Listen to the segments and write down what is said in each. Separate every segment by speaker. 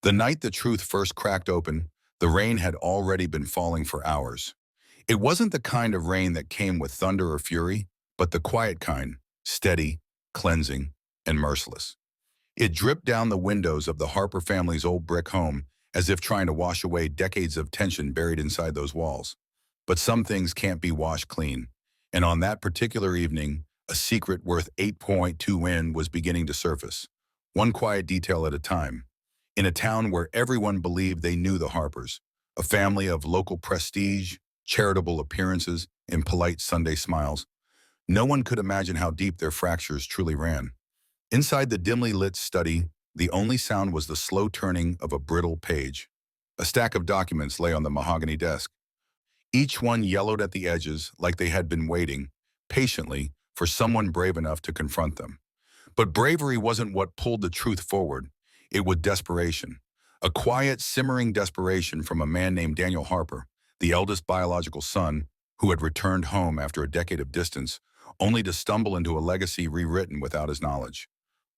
Speaker 1: The night the truth first cracked open, the rain had already been falling for hours. It wasn't the kind of rain that came with thunder or fury, but the quiet kind, steady, cleansing, and merciless. It dripped down the windows of the Harper family's old brick home as if trying to wash away decades of tension buried inside those walls. But some things can't be washed clean. And on that particular evening, a secret worth 8.2 win was beginning to surface, one quiet detail at a time. In a town where everyone believed they knew the Harpers, a family of local prestige, charitable appearances, and polite Sunday smiles, no one could imagine how deep their fractures truly ran. Inside the dimly lit study, the only sound was the slow turning of a brittle page. A stack of documents lay on the mahogany desk. Each one yellowed at the edges like they had been waiting, patiently, for someone brave enough to confront them. But bravery wasn't what pulled the truth forward. It was desperation. A quiet, simmering desperation from a man named Daniel Harper, the eldest biological son, who had returned home after a decade of distance, only to stumble into a legacy rewritten without his knowledge.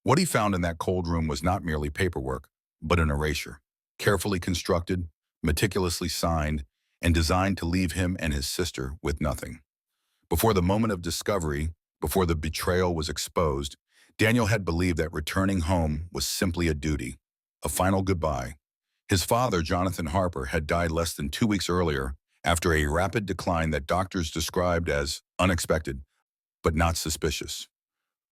Speaker 1: What he found in that cold room was not merely paperwork, but an erasure, carefully constructed, meticulously signed, and designed to leave him and his sister with nothing. Before the moment of discovery, before the betrayal was exposed, Daniel had believed that returning home was simply a duty, a final goodbye. His father, Jonathan Harper, had died less than 2 weeks earlier after a rapid decline that doctors described as unexpected, but not suspicious.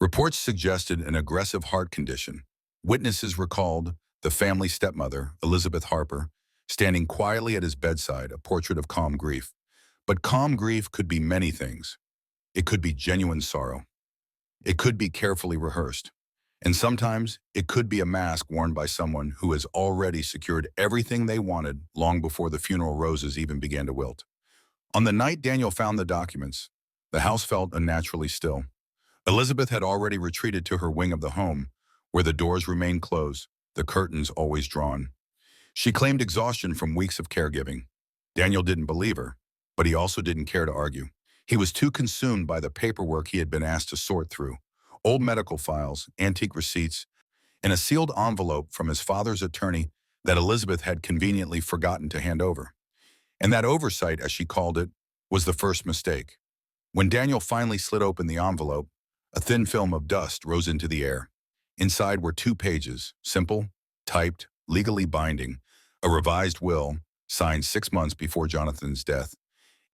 Speaker 1: Reports suggested an aggressive heart condition. Witnesses recalled the family stepmother, Elizabeth Harper, standing quietly at his bedside, a portrait of calm grief. But calm grief could be many things. It could be genuine sorrow. It could be carefully rehearsed. And sometimes it could be a mask worn by someone who has already secured everything they wanted long before the funeral roses even began to wilt. On the night Daniel found the documents, the house felt unnaturally still. Elizabeth had already retreated to her wing of the home, where the doors remained closed, the curtains always drawn. She claimed exhaustion from weeks of caregiving. Daniel didn't believe her, but he also didn't care to argue. He was too consumed by the paperwork he had been asked to sort through. Old medical files, antique receipts, and a sealed envelope from his father's attorney that Elizabeth had conveniently forgotten to hand over. And that oversight, as she called it, was the first mistake. When Daniel finally slid open the envelope, a thin film of dust rose into the air. Inside were 2 pages, simple, typed, legally binding, a revised will, signed 6 months before Jonathan's death.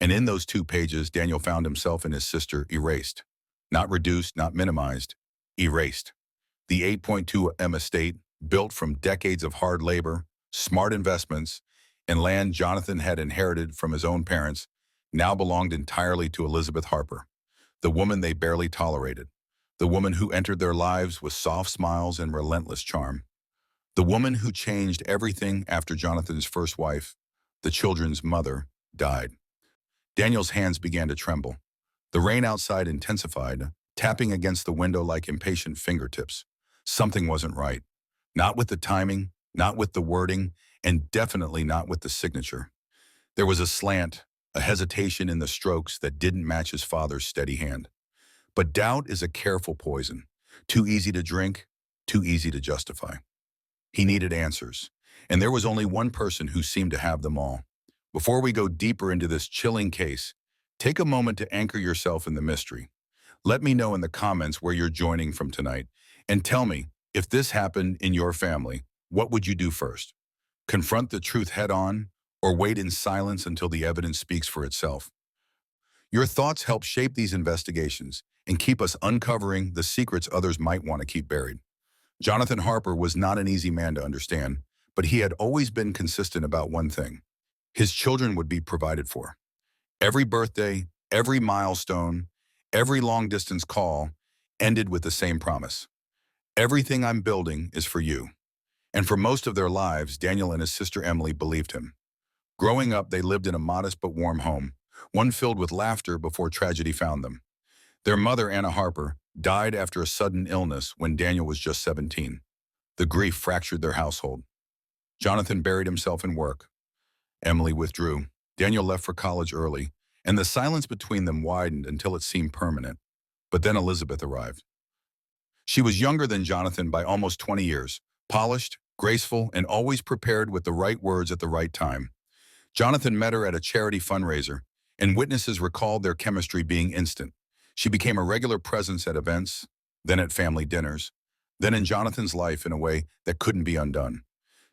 Speaker 1: And in those 2 pages, Daniel found himself and his sister erased. Not reduced, not minimized, erased. The 8.2 estate, built from decades of hard labor, smart investments, and land Jonathan had inherited from his own parents, now belonged entirely to Elizabeth Harper, the woman they barely tolerated, the woman who entered their lives with soft smiles and relentless charm, the woman who changed everything after Jonathan's first wife, the children's mother, died. Daniel's hands began to tremble. The rain outside intensified, tapping against the window like impatient fingertips. Something wasn't right. Not with the timing, not with the wording, and definitely not with the signature. There was a slant, a hesitation in the strokes that didn't match his father's steady hand. But doubt is a careful poison, too easy to drink, too easy to justify. He needed answers, and there was only one person who seemed to have them all. Before we go deeper into this chilling case, take a moment to anchor yourself in the mystery. Let me know in the comments where you're joining from tonight, and tell me, if this happened in your family, what would you do first? Confront the truth head-on, or wait in silence until the evidence speaks for itself? Your thoughts help shape these investigations and keep us uncovering the secrets others might want to keep buried. Jonathan Harper was not an easy man to understand, but he had always been consistent about one thing. His children would be provided for. Every birthday, every milestone, every long-distance call ended with the same promise. Everything I'm building is for you. And for most of their lives, Daniel and his sister Emily believed him. Growing up, they lived in a modest but warm home, one filled with laughter before tragedy found them. Their mother, Anna Harper, died after a sudden illness when Daniel was just 17. The grief fractured their household. Jonathan buried himself in work. Emily withdrew. Daniel left for college early, and the silence between them widened until it seemed permanent. But then Elizabeth arrived. She was younger than Jonathan by almost 20 years, polished, graceful, and always prepared with the right words at the right time. Jonathan met her at a charity fundraiser, and witnesses recalled their chemistry being instant. She became a regular presence at events, then at family dinners, then in Jonathan's life in a way that couldn't be undone.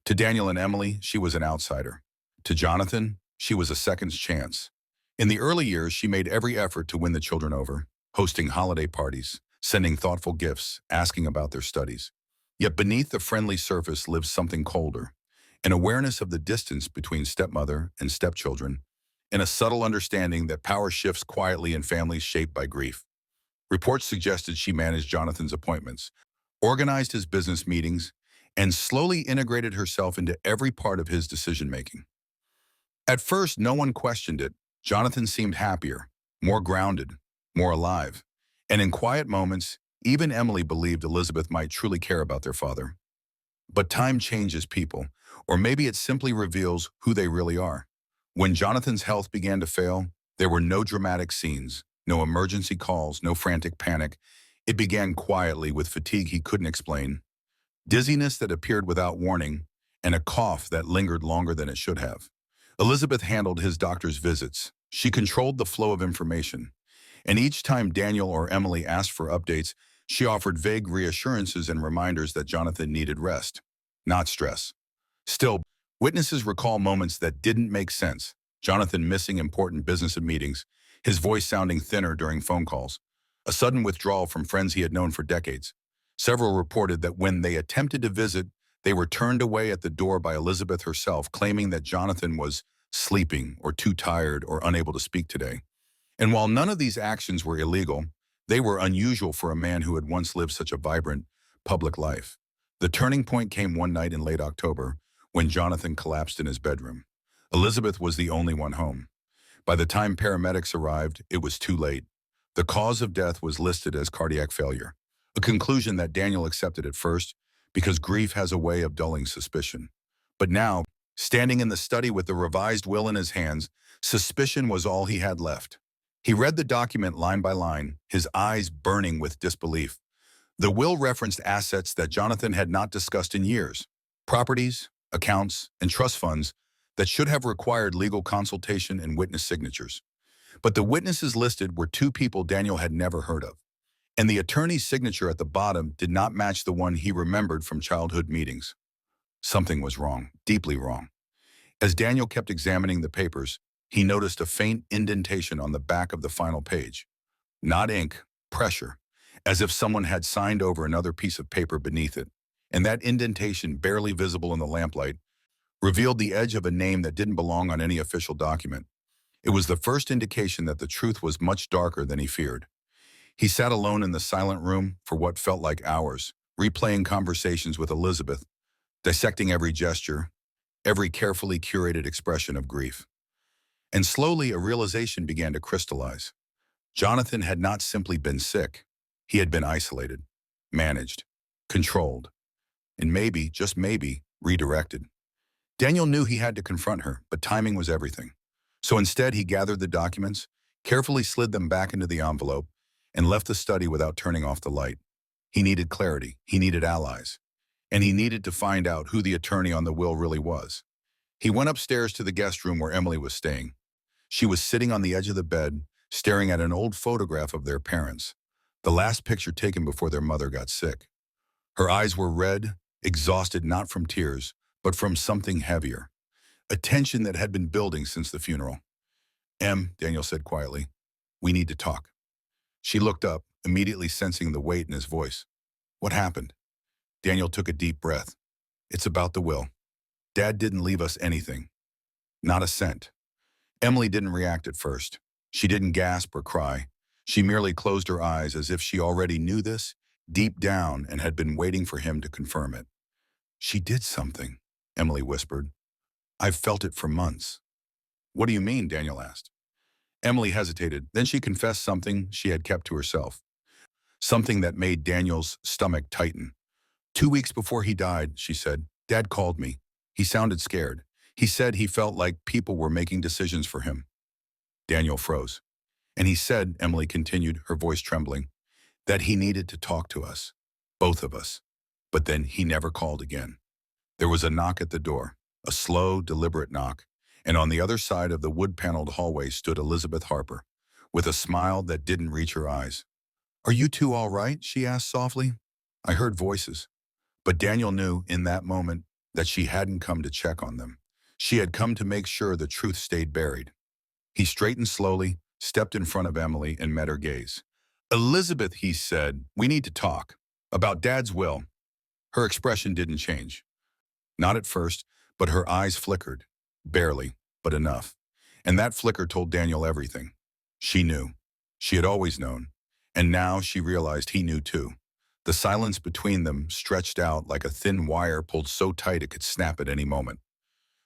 Speaker 1: To Daniel and Emily, she was an outsider. To Jonathan, she was a second chance. In the early years, she made every effort to win the children over, hosting holiday parties, sending thoughtful gifts, asking about their studies. Yet beneath the friendly surface lived something colder, an awareness of the distance between stepmother and stepchildren, and a subtle understanding that power shifts quietly in families shaped by grief. Reports suggested she managed Jonathan's appointments, organized his business meetings, and slowly integrated herself into every part of his decision-making. At first, no one questioned it. Jonathan seemed happier, more grounded, more alive. And in quiet moments, even Emily believed Elizabeth might truly care about their father. But time changes people, or maybe it simply reveals who they really are. When Jonathan's health began to fail, there were no dramatic scenes, no emergency calls, no frantic panic. It began quietly with fatigue he couldn't explain, dizziness that appeared without warning, and a cough that lingered longer than it should have. Elizabeth handled his doctor's visits. She controlled the flow of information. And each time Daniel or Emily asked for updates, she offered vague reassurances and reminders that Jonathan needed rest, not stress. Still, witnesses recall moments that didn't make sense. Jonathan missing important business meetings, his voice sounding thinner during phone calls, a sudden withdrawal from friends he had known for decades. Several reported that when they attempted to visit, they were turned away at the door by Elizabeth herself, claiming that Jonathan was sleeping or too tired or unable to speak today. And while none of these actions were illegal, they were unusual for a man who had once lived such a vibrant, public life. The turning point came one night in late October when Jonathan collapsed in his bedroom. Elizabeth was the only one home. By the time paramedics arrived, it was too late. The cause of death was listed as cardiac failure, a conclusion that Daniel accepted at first because grief has a way of dulling suspicion. But now, standing in the study with the revised will in his hands, suspicion was all he had left. He read the document line by line, his eyes burning with disbelief. The will referenced assets that Jonathan had not discussed in years, properties, accounts, and trust funds that should have required legal consultation and witness signatures. But the witnesses listed were two people Daniel had never heard of, and the attorney's signature at the bottom did not match the one he remembered from childhood meetings. Something was wrong, deeply wrong. As Daniel kept examining the papers, he noticed a faint indentation on the back of the final page. Not ink, pressure, as if someone had signed over another piece of paper beneath it. And that indentation, barely visible in the lamplight, revealed the edge of a name that didn't belong on any official document. It was the first indication that the truth was much darker than he feared. He sat alone in the silent room for what felt like hours, replaying conversations with Elizabeth, dissecting every gesture, every carefully curated expression of grief. And slowly a realization began to crystallize. Jonathan had not simply been sick. He had been isolated, managed, controlled, and maybe, just maybe, redirected. Daniel knew he had to confront her, but timing was everything. So instead, he gathered the documents, carefully slid them back into the envelope, and left the study without turning off the light. He needed clarity, he needed allies, and he needed to find out who the attorney on the will really was. He went upstairs to the guest room where Emily was staying. She was sitting on the edge of the bed, staring at an old photograph of their parents, the last picture taken before their mother got sick. Her eyes were red, exhausted not from tears, but from something heavier, a tension that had been building since the funeral. Daniel said quietly, "We need to talk." She looked up, immediately sensing the weight in his voice. "What happened?" Daniel took a deep breath. "It's about the will. Dad didn't leave us anything. Not a cent." Emily didn't react at first. She didn't gasp or cry. She merely closed her eyes as if she already knew this deep down and had been waiting for him to confirm it. "She did something," Emily whispered. "I've felt it for months." "What do you mean?" Daniel asked. Emily hesitated. Then she confessed something she had kept to herself. Something that made Daniel's stomach tighten. "2 weeks before he died," she said, "Dad called me. He sounded scared. He said he felt like people were making decisions for him." Daniel froze. "And he said," Emily continued, her voice trembling, "that he needed to talk to us, both of us. But then he never called again." There was a knock at the door, a slow, deliberate knock, and on the other side of the wood-paneled hallway stood Elizabeth Harper, with a smile that didn't reach her eyes. "Are you two all right?" she asked softly. I heard voices, but Daniel knew in that moment that she hadn't come to check on them. She had come to make sure the truth stayed buried. He straightened slowly, stepped in front of Emily, and met her gaze. "Elizabeth," he said, "we need to talk. About Dad's will." Her expression didn't change. Not at first, but her eyes flickered. Barely, but enough. And that flicker told Daniel everything. She knew. She had always known. And now she realized he knew too. The silence between them stretched out like a thin wire pulled so tight it could snap at any moment.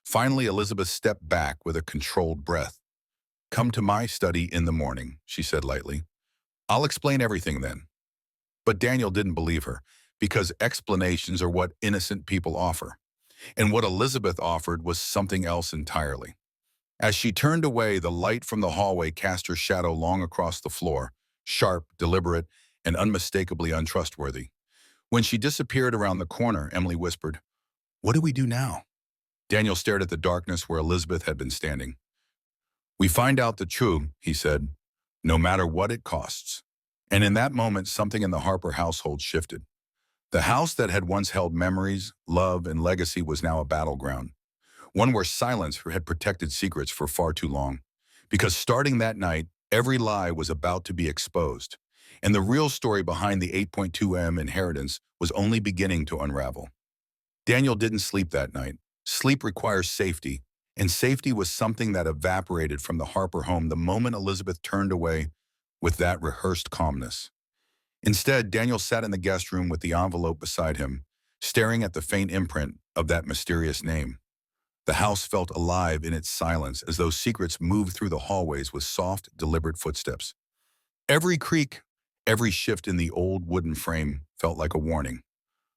Speaker 1: Finally, Elizabeth stepped back with a controlled breath. "Come to my study in the morning," she said lightly. "I'll explain everything then." But Daniel didn't believe her, because explanations are what innocent people offer. And what Elizabeth offered was something else entirely. As she turned away, the light from the hallway cast her shadow long across the floor, sharp, deliberate, and unmistakably untrustworthy. When she disappeared around the corner, Emily whispered, "What do we do now?" Daniel stared at the darkness where Elizabeth had been standing. "We find out the truth," he said, "no matter what it costs." And in that moment, something in the Harper household shifted. The house that had once held memories, love, and legacy was now a battleground. One where silence had protected secrets for far too long. Because starting that night, every lie was about to be exposed. And the real story behind the 8.2M inheritance was only beginning to unravel. Daniel didn't sleep that night. Sleep requires safety, and safety was something that evaporated from the Harper home the moment Elizabeth turned away with that rehearsed calmness. Instead, Daniel sat in the guest room with the envelope beside him, staring at the faint imprint of that mysterious name. The house felt alive in its silence, as though secrets moved through the hallways with soft, deliberate footsteps. Every creak, every shift in the old wooden frame felt like a warning.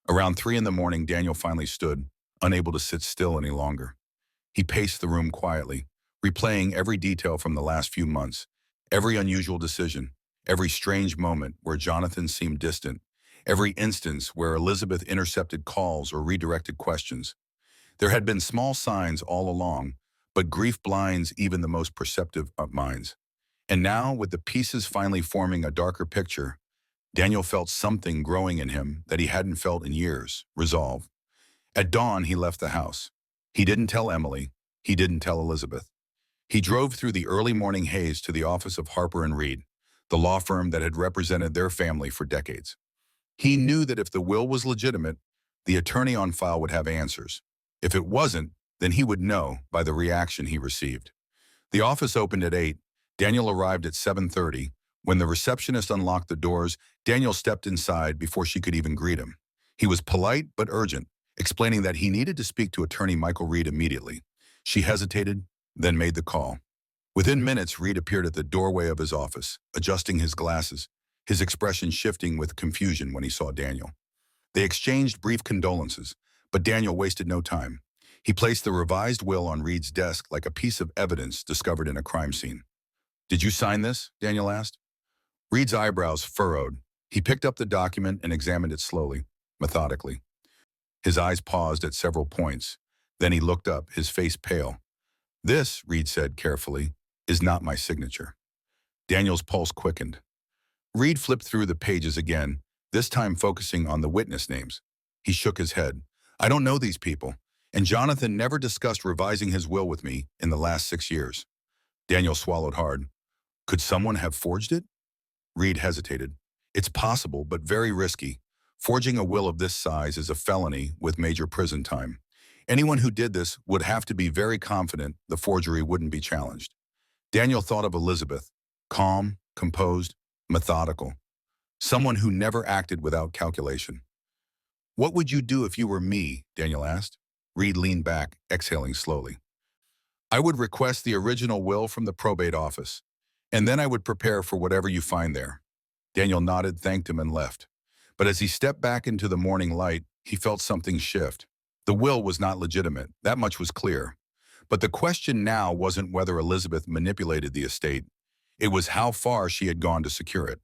Speaker 1: Around 3 in the morning, Daniel finally stood, unable to sit still any longer. He paced the room quietly, replaying every detail from the last few months, every unusual decision, every strange moment where Jonathan seemed distant, every instance where Elizabeth intercepted calls or redirected questions. There had been small signs all along, but grief blinds even the most perceptive of minds. And now, with the pieces finally forming a darker picture, Daniel felt something growing in him that he hadn't felt in years: resolve. At dawn, he left the house. He didn't tell Emily. He didn't tell Elizabeth. He drove through the early morning haze to the office of Harper and Reed, the law firm that had represented their family for decades. He knew that if the will was legitimate, the attorney on file would have answers. If it wasn't, then he would know by the reaction he received. The office opened at 8. Daniel arrived at 7:30. When the receptionist unlocked the doors, Daniel stepped inside before she could even greet him. He was polite but urgent, explaining that he needed to speak to attorney Michael Reed immediately. She hesitated, then made the call. Within minutes, Reed appeared at the doorway of his office, adjusting his glasses, his expression shifting with confusion when he saw Daniel. They exchanged brief condolences, but Daniel wasted no time. He placed the revised will on Reed's desk like a piece of evidence discovered in a crime scene. "Did you sign this?" Daniel asked. Reed's eyebrows furrowed. He picked up the document and examined it slowly, methodically. His eyes paused at several points. Then he looked up, his face pale. "This," Reed said carefully, "is not my signature." Daniel's pulse quickened. Reed flipped through the pages again, this time focusing on the witness names. He shook his head. "I don't know these people, and Jonathan never discussed revising his will with me in the last 6 years." Daniel swallowed hard. "Could someone have forged it?" Reed hesitated. "It's possible, but very risky. Forging a will of this size is a felony with major prison time. Anyone who did this would have to be very confident the forgery wouldn't be challenged." Daniel thought of Elizabeth, calm, composed, methodical. Someone who never acted without calculation. "What would you do if you were me?" Daniel asked. Reed leaned back, exhaling slowly. "I would request the original will from the probate office, and then I would prepare for whatever you find there." Daniel nodded, thanked him, and left. But as he stepped back into the morning light, he felt something shift. The will was not legitimate, that much was clear. But the question now wasn't whether Elizabeth manipulated the estate. It was how far she had gone to secure it.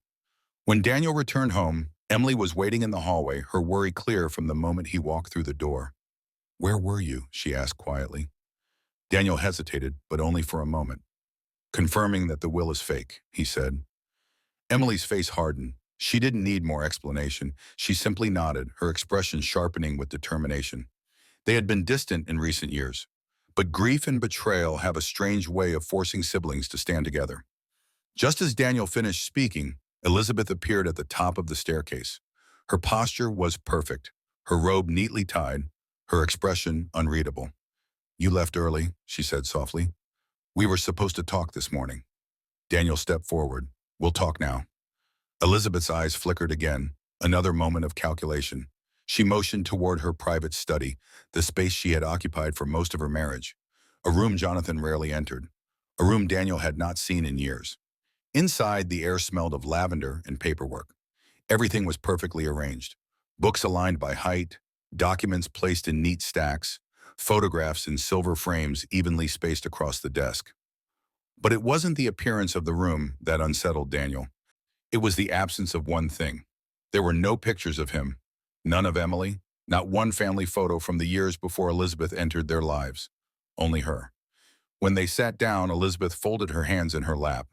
Speaker 1: When Daniel returned home, Emily was waiting in the hallway, her worry clear from the moment he walked through the door. "Where were you?" she asked quietly. Daniel hesitated, but only for a moment. "Confirming that the will is fake," he said. Emily's face hardened. She didn't need more explanation. She simply nodded, her expression sharpening with determination. They had been distant in recent years, but grief and betrayal have a strange way of forcing siblings to stand together. Just as Daniel finished speaking, Elizabeth appeared at the top of the staircase. Her posture was perfect, her robe neatly tied, her expression unreadable. "You left early," she said softly. "We were supposed to talk this morning." Daniel stepped forward. "We'll talk now." Elizabeth's eyes flickered again, another moment of calculation. She motioned toward her private study, the space she had occupied for most of her marriage. A room Jonathan rarely entered, a room Daniel had not seen in years. Inside, the air smelled of lavender and paperwork. Everything was perfectly arranged. Books aligned by height, documents placed in neat stacks, photographs in silver frames evenly spaced across the desk. But it wasn't the appearance of the room that unsettled Daniel. It was the absence of one thing. There were no pictures of him, none of Emily, not one family photo from the years before Elizabeth entered their lives. Only her. When they sat down, Elizabeth folded her hands in her lap.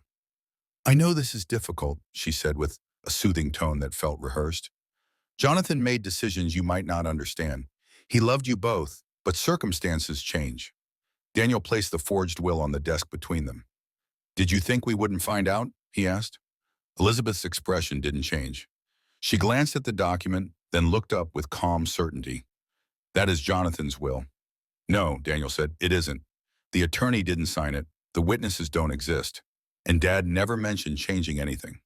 Speaker 1: "I know this is difficult," she said with a soothing tone that felt rehearsed. "Jonathan made decisions you might not understand. He loved you both, but circumstances change." Daniel placed the forged will on the desk between them. "Did you think we wouldn't find out?" he asked. Elizabeth's expression didn't change. She glanced at the document, then looked up with calm certainty. "That is Jonathan's will." "No," Daniel said, "it isn't. The attorney didn't sign it. The witnesses don't exist. And Dad never mentioned changing anything."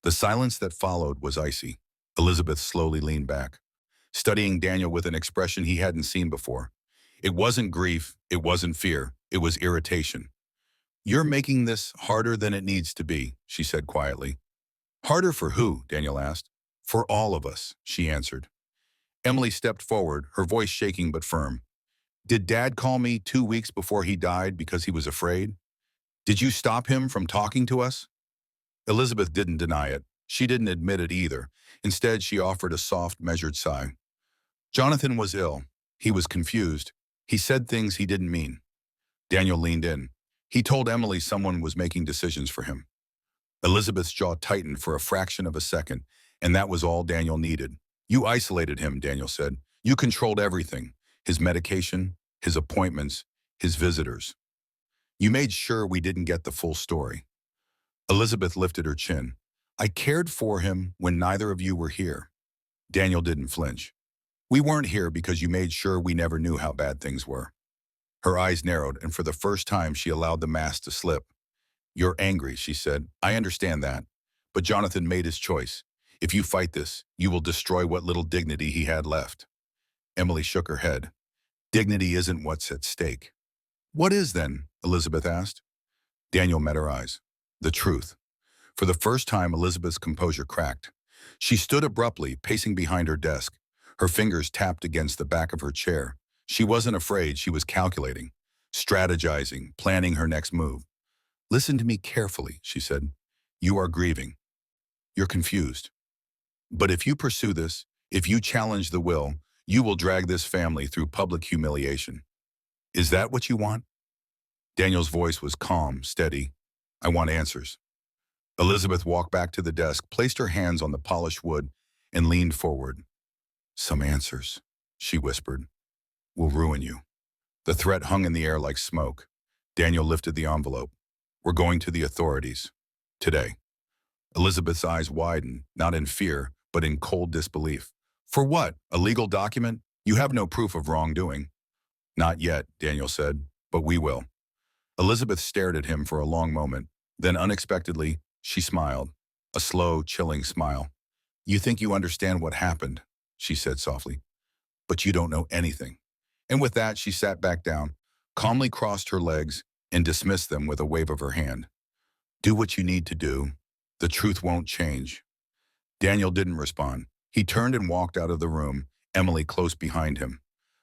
Speaker 1: The silence that followed was icy. Elizabeth slowly leaned back, studying Daniel with an expression he hadn't seen before. It wasn't grief, it wasn't fear, it was irritation. "You're making this harder than it needs to be," she said quietly. "Harder for who?" Daniel asked. "For all of us," she answered. Emily stepped forward, her voice shaking but firm. "Did Dad call me 2 weeks before he died because he was afraid? Did you stop him from talking to us?" Elizabeth didn't deny it. She didn't admit it either. Instead, she offered a soft, measured sigh. "Jonathan was ill. He was confused. He said things he didn't mean." Daniel leaned in. "He told Emily someone was making decisions for him." Elizabeth's jaw tightened for a fraction of a second, and that was all Daniel needed. "You isolated him," Daniel said. "You controlled everything. His medication, his appointments, his visitors. You made sure we didn't get the full story." Elizabeth lifted her chin. "I cared for him when neither of you were here." Daniel didn't flinch. "We weren't here because you made sure we never knew how bad things were." Her eyes narrowed, and for the first time she allowed the mask to slip. "You're angry," she said. "I understand that. But Jonathan made his choice. If you fight this, you will destroy what little dignity he had left." Emily shook her head. "Dignity isn't what's at stake." "What is then?" Elizabeth asked. Daniel met her eyes. "The truth." For the first time, Elizabeth's composure cracked. She stood abruptly, pacing behind her desk. Her fingers tapped against the back of her chair. She wasn't afraid, she was calculating, strategizing, planning her next move. "Listen to me carefully," she said. "You are grieving. You're confused. But if you pursue this, if you challenge the will, you will drag this family through public humiliation. Is that what you want?" Daniel's voice was calm, steady. "I want answers." Elizabeth walked back to the desk, placed her hands on the polished wood, and leaned forward. "Some answers," she whispered, "will ruin you." The threat hung in the air like smoke. Daniel lifted the envelope. "We're going to the authorities. Today." Elizabeth's eyes widened, not in fear, but in cold disbelief. "For what? A legal document? You have no proof of wrongdoing." "Not yet," Daniel said, "but we will." Elizabeth stared at him for a long moment. Then unexpectedly, she smiled. A slow, chilling smile. "You think you understand what happened," she said softly, "but you don't know anything." And with that, she sat back down, calmly crossed her legs, and dismissed them with a wave of her hand. "Do what you need to do. The truth won't change." Daniel didn't respond. He turned and walked out of the room, Emily close behind him.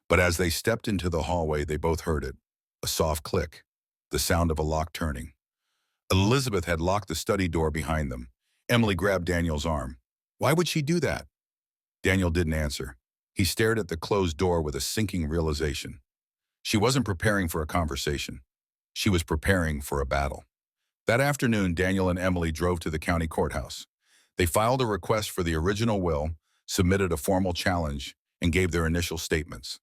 Speaker 1: But as they stepped into the hallway, they both heard it. A soft click. The sound of a lock turning. Elizabeth had locked the study door behind them. Emily grabbed Daniel's arm. "Why would she do that?" Daniel didn't answer. He stared at the closed door with a sinking realization. She wasn't preparing for a conversation. She was preparing for a battle. That afternoon, Daniel and Emily drove to the county courthouse. They filed a request for the original will, submitted a formal challenge, and gave their initial statements.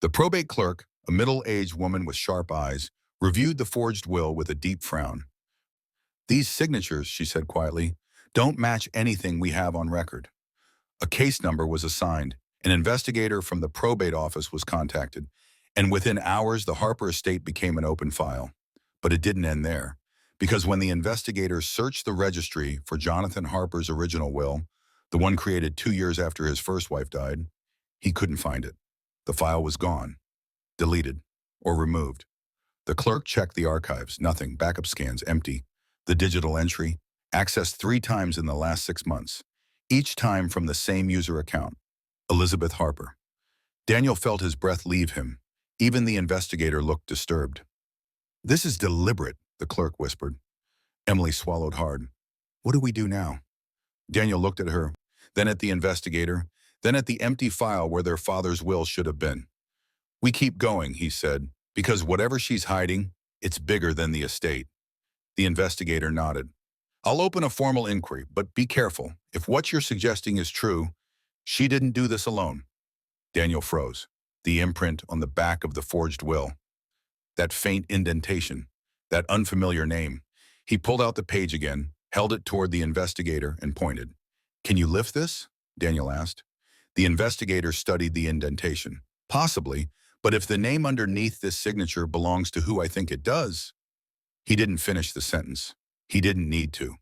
Speaker 1: The probate clerk, a middle-aged woman with sharp eyes, reviewed the forged will with a deep frown. "These signatures," she said quietly, "don't match anything we have on record." A case number was assigned. An investigator from the probate office was contacted, and within hours the Harper estate became an open file. But it didn't end there, because when the investigators searched the registry for Jonathan Harper's original will, the one created 2 years after his first wife died, he couldn't find it. The file was gone, deleted, or removed. The clerk checked the archives, nothing, backup scans, empty. The digital entry, accessed 3 times in the last 6 months, each time from the same user account, Elizabeth Harper. Daniel felt his breath leave him. Even the investigator looked disturbed. "This is deliberate," the clerk whispered. Emily swallowed hard. "What do we do now?" Daniel looked at her, then at the investigator, then at the empty file where their father's will should have been. "We keep going," he said, "because whatever she's hiding, it's bigger than the estate." The investigator nodded. "I'll open a formal inquiry, but be careful. If what you're suggesting is true, she didn't do this alone." Daniel froze. The imprint on the back of the forged will. That faint indentation. That unfamiliar name. He pulled out the page again, held it toward the investigator, and pointed. "Can you lift this?" Daniel asked. The investigator studied the indentation. "Possibly, but if the name underneath this signature belongs to who I think it does..." He didn't finish the sentence. He didn't need to,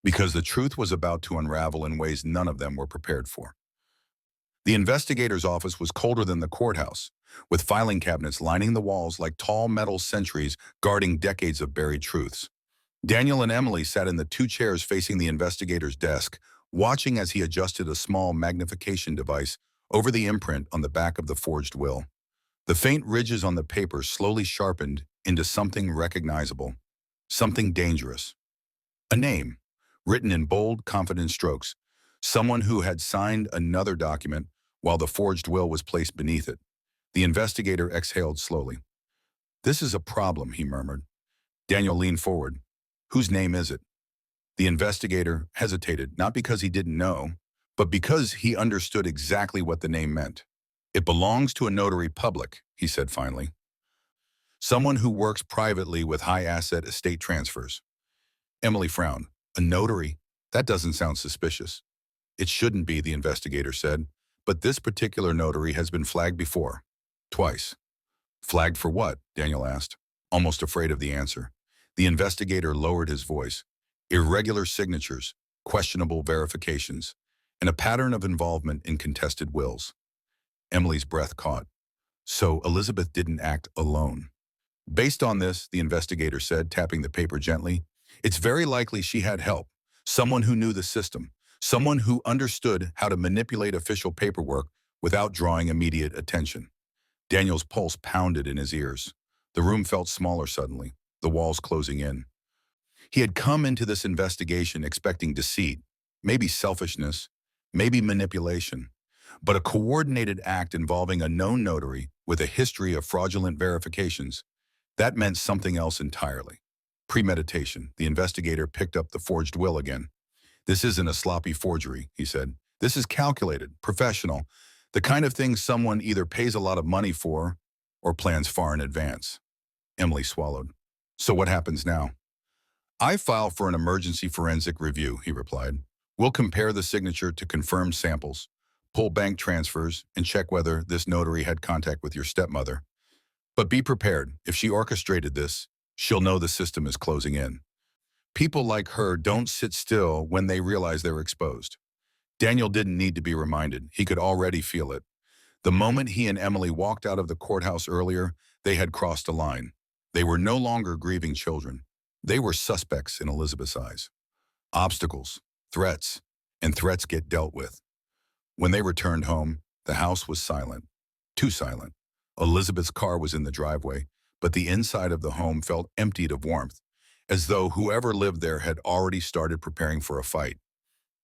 Speaker 1: because the truth was about to unravel in ways none of them were prepared for. The investigator's office was colder than the courthouse, with filing cabinets lining the walls like tall metal sentries guarding decades of buried truths. Daniel and Emily sat in the 2 chairs facing the investigator's desk, watching as he adjusted a small magnification device over the imprint on the back of the forged will. The faint ridges on the paper slowly sharpened into something recognizable, something dangerous. A name, written in bold, confident strokes, someone who had signed another document while the forged will was placed beneath it. The investigator exhaled slowly. "This is a problem," he murmured. Daniel leaned forward. "Whose name is it?" The investigator hesitated, not because he didn't know, but because he understood exactly what the name meant. "It belongs to a notary public," he said finally. "Someone who works privately with high-asset estate transfers." Emily frowned. "A notary? That doesn't sound suspicious." "It shouldn't be," the investigator said, "but this particular notary has been flagged before. Twice." "Flagged for what?" Daniel asked, almost afraid of the answer. The investigator lowered his voice. "Irregular signatures, questionable verifications, and a pattern of involvement in contested wills." Emily's breath caught. So Elizabeth didn't act alone. "Based on this," the investigator said, tapping the paper gently, "it's very likely she had help, someone who knew the system, someone who understood how to manipulate official paperwork without drawing immediate attention." Daniel's pulse pounded in his ears. The room felt smaller suddenly, the walls closing in. He had come into this investigation expecting deceit, maybe selfishness, maybe manipulation, but a coordinated act involving a known notary with a history of fraudulent verifications, that meant something else entirely. Premeditation. The investigator picked up the forged will again. "This isn't a sloppy forgery," he said. "This is calculated, professional, the kind of thing someone either pays a lot of money for or plans far in advance." Emily swallowed. "So what happens now?" "I file for an emergency forensic review," he replied. "We'll compare the signature to confirmed samples, pull bank transfers, and check whether this notary had contact with your stepmother. But be prepared. If she orchestrated this, she'll know the system is closing in. People like her don't sit still when they realize they're exposed." Daniel didn't need to be reminded. He could already feel it. The moment he and Emily walked out of the courthouse earlier, they had crossed a line. They were no longer grieving children. They were suspects in Elizabeth's eyes. Obstacles, threats, and threats get dealt with. When they returned home, the house was silent. Too silent. Elizabeth's car was in the driveway, but the inside of the home felt emptied of warmth, as though whoever lived there had already started preparing for a fight.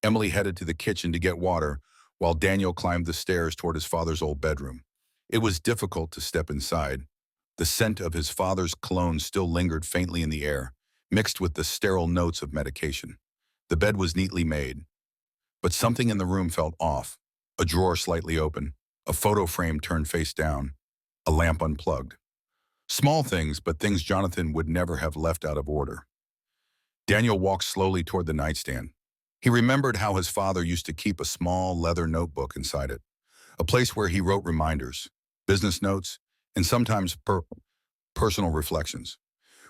Speaker 1: Emily headed to the kitchen to get water, while Daniel climbed the stairs toward his father's old bedroom. It was difficult to step inside. The scent of his father's cologne still lingered faintly in the air, mixed with the sterile notes of medication. The bed was neatly made, but something in the room felt off. A drawer slightly open, a photo frame turned face down, a lamp unplugged. Small things, but things Jonathan would never have left out of order. Daniel walked slowly toward the nightstand. He remembered how his father used to keep a small leather notebook inside it, a place where he wrote reminders, business notes, and sometimes personal reflections.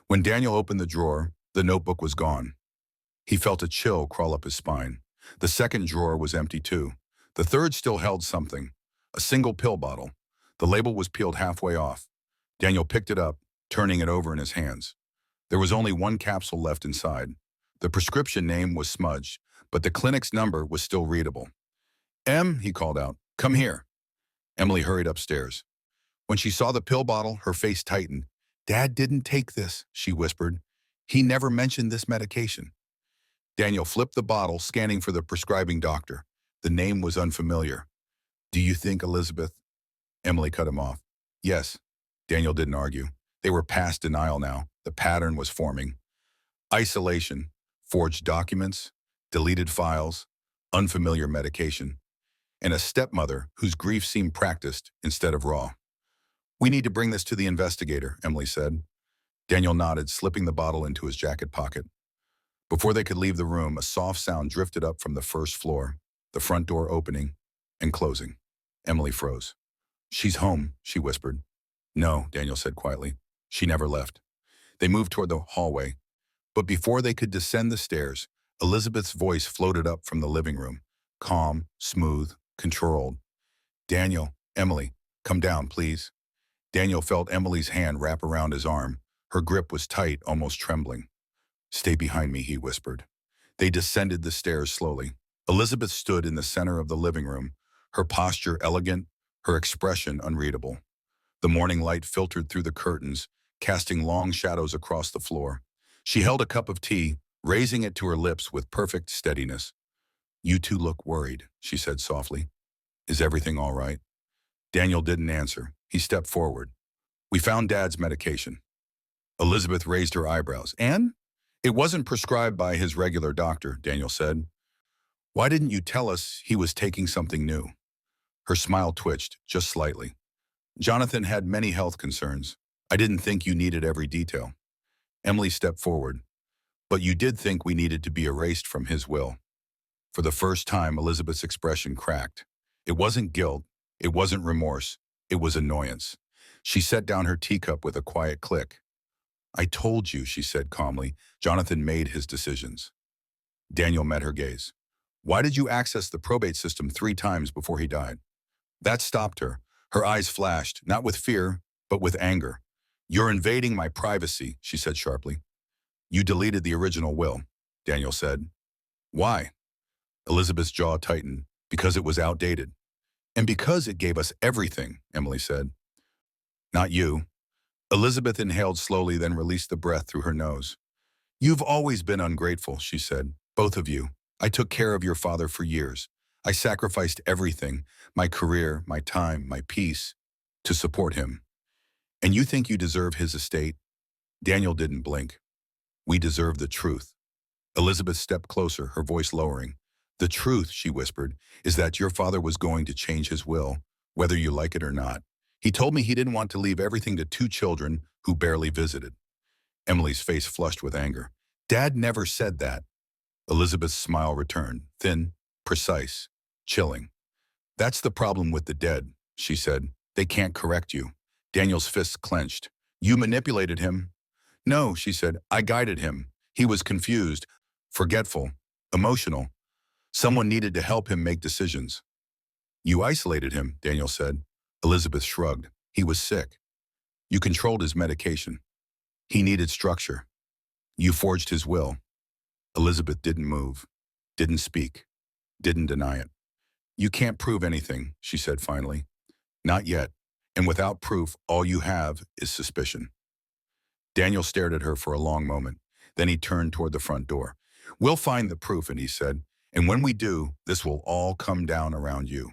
Speaker 1: When Daniel opened the drawer, the notebook was gone. He felt a chill crawl up his spine. The second drawer was empty too. The third still held something, a single pill bottle. The label was peeled halfway off. Daniel picked it up, turning it over in his hands. There was only one capsule left inside. The prescription name was smudged, but the clinic's number was still readable. "Em," he called out, "come here." Emily hurried upstairs. When she saw the pill bottle, her face tightened. "Dad didn't take this," she whispered. "He never mentioned this medication." Daniel flipped the bottle, scanning for the prescribing doctor. The name was unfamiliar. "Do you think Elizabeth?" Emily cut him off. "Yes." Daniel didn't argue. They were past denial now. The pattern was forming. Isolation, forged documents, deleted files, unfamiliar medication, and a stepmother whose grief seemed practiced instead of raw. "We need to bring this to the investigator," Emily said. Daniel nodded, slipping the bottle into his jacket pocket. Before they could leave the room, a soft sound drifted up from the first floor, the front door opening and closing. Emily froze. "She's home," she whispered. "No," Daniel said quietly. "She never left." They moved toward the hallway, but before they could descend the stairs, Elizabeth's voice floated up from the living room, calm, smooth, controlled. "Daniel, Emily, come down, please." Daniel felt Emily's hand wrap around his arm. Her grip was tight, almost trembling. "Stay behind me," he whispered. They descended the stairs slowly. Elizabeth stood in the center of the living room, her posture elegant, her expression unreadable. The morning light filtered through the curtains, casting long shadows across the floor. She held a cup of tea, raising it to her lips with perfect steadiness. "You two look worried," she said softly. "Is everything all right?" Daniel didn't answer. He stepped forward. "We found Dad's medication." Elizabeth raised her eyebrows. "And?" "It wasn't prescribed by his regular doctor," Daniel said. "Why didn't you tell us he was taking something new?" Her smile twitched, just slightly. "Jonathan had many health concerns. I didn't think you needed every detail." Emily stepped forward. "But you did think we needed to be erased from his will." For the first time, Elizabeth's expression cracked. It wasn't guilt. It wasn't remorse. It was annoyance. She set down her teacup with a quiet click. "I told you," she said calmly. "Jonathan made his decisions." Daniel met her gaze. "Why did you access the probate system 3 times before he died?" That stopped her. Her eyes flashed, not with fear, but with anger. "You're invading my privacy," she said sharply. "You deleted the original will," Daniel said. "Why?" Elizabeth's jaw tightened. "Because it was outdated." "And because it gave us everything," Emily said. "Not you." Elizabeth inhaled slowly, then released the breath through her nose. "You've always been ungrateful," she said. "Both of you. I took care of your father for years. I sacrificed everything, my career, my time, my peace, to support him. And you think you deserve his estate?" Daniel didn't blink. "We deserve the truth." Elizabeth stepped closer, her voice lowering. "The truth," she whispered, "is that your father was going to change his will, whether you like it or not. He told me he didn't want to leave everything to 2 children who barely visited." Emily's face flushed with anger. "Dad never said that." Elizabeth's smile returned, thin, precise, chilling. "That's the problem with the dead," she said. "They can't correct you." Daniel's fists clenched. "You manipulated him." "No," she said. "I guided him. He was confused, forgetful, emotional. Someone needed to help him make decisions." "You isolated him," Daniel said. Elizabeth shrugged. "He was sick. You controlled his medication. He needed structure. You forged his will." Elizabeth didn't move, didn't speak, didn't deny it. "You can't prove anything," she said finally. "Not yet. And without proof, all you have is suspicion." Daniel stared at her for a long moment. Then he turned toward the front door. "We'll find the proof," and he said, And when we do, this will all come down around you.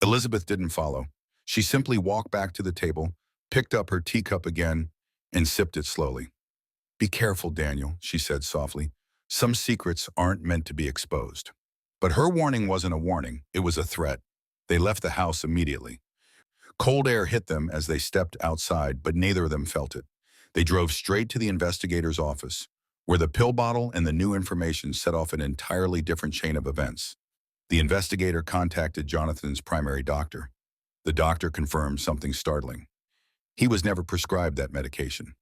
Speaker 1: Elizabeth didn't follow. She simply walked back to the table, picked up her teacup again, and sipped it slowly. Be careful, Daniel, she said softly. Some secrets aren't meant to be exposed. But her warning wasn't a warning, it was a threat. They left the house immediately. Cold air hit them as they stepped outside, but neither of them felt it. They drove straight to the investigator's office, where the pill bottle and the new information set off an entirely different chain of events. The investigator contacted Jonathan's primary doctor. The doctor confirmed something startling. He was never prescribed that medication.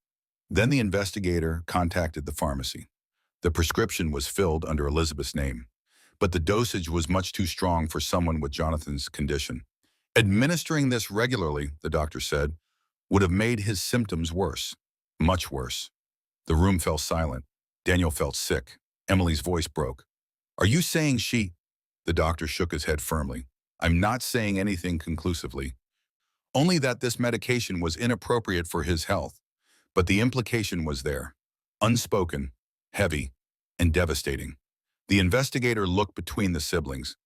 Speaker 1: Then the investigator contacted the pharmacy. The prescription was filled under Elizabeth's name, but the dosage was much too strong for someone with Jonathan's condition. Administering this regularly, the doctor said, would have made his symptoms worse, much worse. The room fell silent. Daniel felt sick. Emily's voice broke. Are you saying she... The doctor shook his head firmly. I'm not saying anything conclusively. Only that this medication was inappropriate for his health. But the implication was there. Unspoken, heavy, and devastating. The investigator looked between the siblings.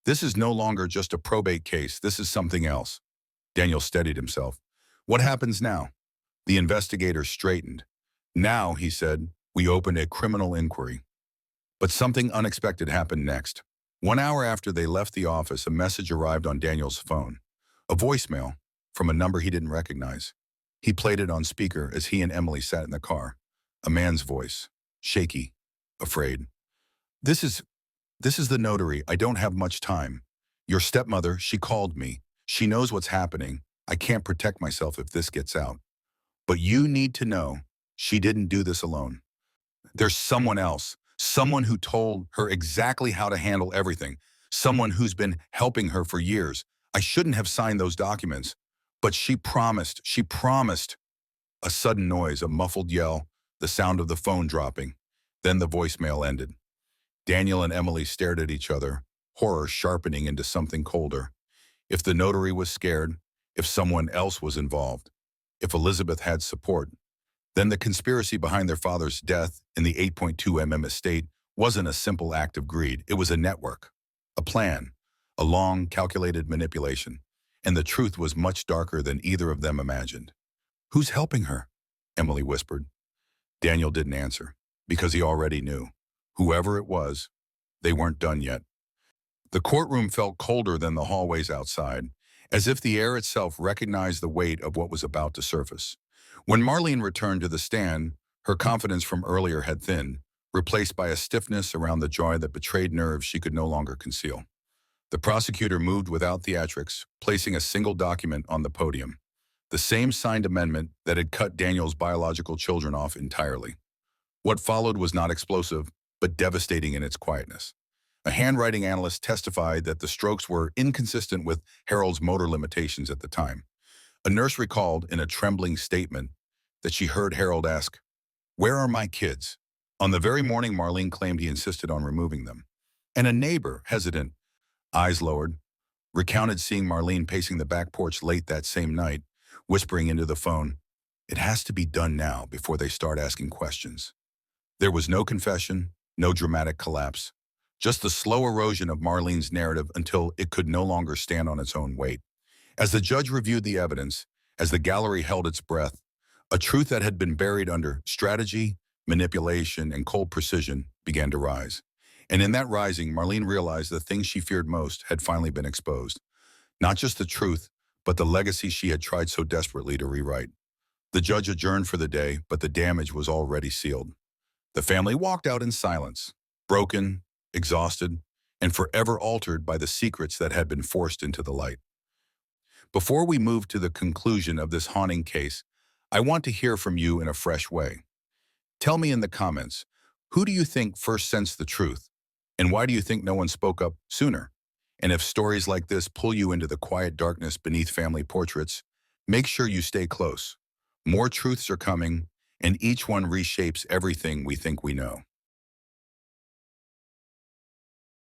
Speaker 1: This is no longer just a probate case. This is something else. Daniel steadied himself. What happens now? The investigator straightened. Now, he said, we open a criminal inquiry. But something unexpected happened next. 1 hour after they left the office, a message arrived on Daniel's phone. A voicemail from a number he didn't recognize. He played it on speaker as he and Emily sat in the car. A man's voice, shaky, afraid. This is the notary. I don't have much time. Your stepmother, she called me. She knows what's happening. I can't protect myself if this gets out. But you need to know she didn't do this alone. There's someone else, someone who told her exactly how to handle everything, someone who's been helping her for years. I shouldn't have signed those documents, but she promised. A sudden noise, a muffled yell, the sound of the phone dropping. Then the voicemail ended. Daniel and Emily stared at each other, horror sharpening into something colder. If the notary was scared, if someone else was involved, if Elizabeth had support, then the conspiracy behind their father's death in the 8.2 estate wasn't a simple act of greed. It was a network, a plan, a long, calculated manipulation. And the truth was much darker than either of them imagined. Who's helping her? Emily whispered. Daniel didn't answer, because he already knew. Whoever it was, they weren't done yet. The courtroom felt colder than the hallways outside, as if the air itself recognized the weight of what was about to surface. When Marlene returned to the stand, her confidence from earlier had thinned, replaced by a stiffness around the jaw that betrayed nerves she could no longer conceal. The prosecutor moved without theatrics, placing a single document on the podium, the same signed amendment that had cut Daniel's biological children off entirely. What followed was not explosive, but devastating in its quietness. A handwriting analyst testified that the strokes were inconsistent with Harold's motor limitations at the time. A nurse recalled in a trembling statement that she heard Harold ask, "Where are my kids?" On the very morning Marlene claimed he insisted on removing them. And a neighbor, hesitant, eyes lowered, recounted seeing Marlene pacing the back porch late that same night, whispering into the phone, "It has to be done now before they start asking questions." There was no confession, no dramatic collapse, just the slow erosion of Marlene's narrative until it could no longer stand on its own weight. As the judge reviewed the evidence, as the gallery held its breath, a truth that had been buried under strategy, manipulation, and cold precision began to rise. And in that rising, Marlene realized the thing she feared most had finally been exposed. Not just the truth, but the legacy she had tried so desperately to rewrite. The judge adjourned for the day, but the damage was already sealed. The family walked out in silence, broken, exhausted, and forever altered by the secrets that had been forced into the light. Before we move to the conclusion of this haunting case, I want to hear from you in a fresh way. Tell me in the comments, who do you think first sensed the truth? And why do you think no one spoke up sooner? And if stories like this pull you into the quiet darkness beneath family portraits, make sure you stay close. More truths are coming, and each one reshapes everything we think we know.